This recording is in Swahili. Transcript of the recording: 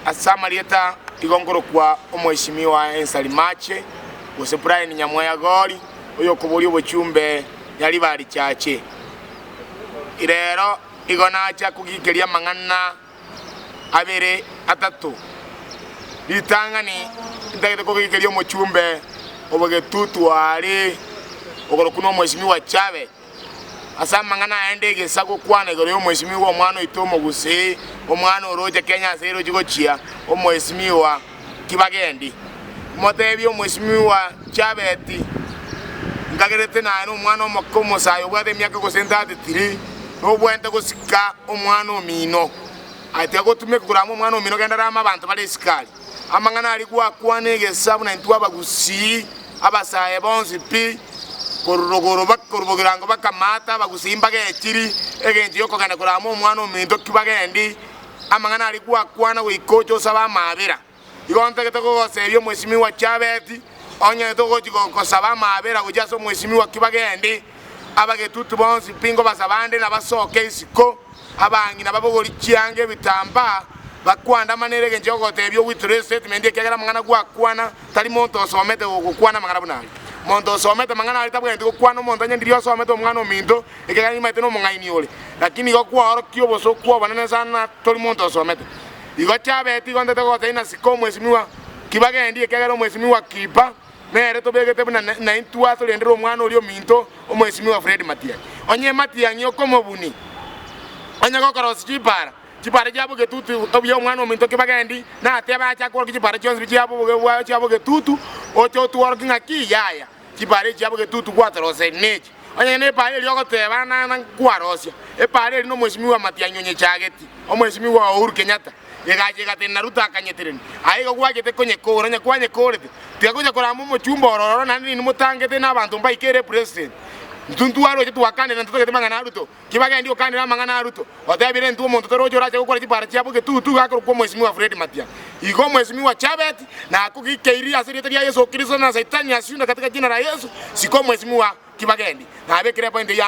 asama lieta igongoro kwa mheshimiwa Ensari Mache useprai ni Nyamoya goli uyo kubuli obuchumbe yali bali chache irero igona acha kugikeria mangana abere atatu litanga ni ndagete kugikeria omuchumbe obugetutu ali ogoro kuno mheshimiwa Chabe asa mangana aende gesago kwana igoro mheshimiwa omwana itomo guse omwana oroje Kenya zero jigochia mheshimiwa Kibagendi motebyo mheshimiwa Chabe ati ngagerete na omwana omukomo sayo bwade myaka gosenta 3 no bwente gusika omwana omino ati agotume kuramo omwana omino gendarama abantu bali sikali amangana ali kwana gesabu na ntu abagusi abasaye bonzi pi korogoro bakorobogirango bakamata bagusimba gechiri egenji yoko kana kuramo omwana omindo Kibagendi amangana ali kwana wikocho saba mabera igonte ketoko gosebyo mheshimiwa Chabeti onye togo jiko saba mabera gujaso mheshimiwa Kibagendi abagetutu bonzi pingo basabande na basoke isiko abangi na babogori chiange bitamba bakwanda manere genje ogotebyo witness statement ekegera mangana kwana tali monto somete okukwana mangana bunali monto somete mangana alitabwe ndiko kwana monto nyandirio somete omwana omindo ekegera ni maite no mungaini ole lakini go kwa oro kyo boso kwa banane sana toli monto somete igo Chabeti gonde tego taina siko mheshimiwa Kibagendi ekegera mheshimiwa Kiba mere to begete na intu aso lendero omwana oli ominto mheshimiwa Fred Matia onye Matia nyo komo buni onye go karosi chipara jabo getutu obyo omwana ominto Kibagendi na ateba acha ko chipara chonzi jabo getutu ocho tuoro ngaki yaya chipara jabo getutu kwatrose nechi onye ne pale lyo goteba na kwarosia e pale no mheshimiwa Matia nyonye chageti mheshimiwa Uhuru Kenyatta yegaje gate naruta akanyetereni aigo gwagete konye kora nya kwanye korete tiakuja koramo mochumba ororo nani ni mutangete n'abantu mbaikere president ntuntu waro je tuwakane na ntutoke mangana Naruto Kibagendi okane na mangana Naruto otabire ntu omuntu torojo raje gukora chipara cyabo getutu gakoro kwa mheshimiwa Fred Matia igo mheshimiwa Chabeti na akugikeiri asirite ya Yesu Kristo na Shetani ashinda katika jina la Yesu siko mheshimiwa Kibagendi na abekire point ya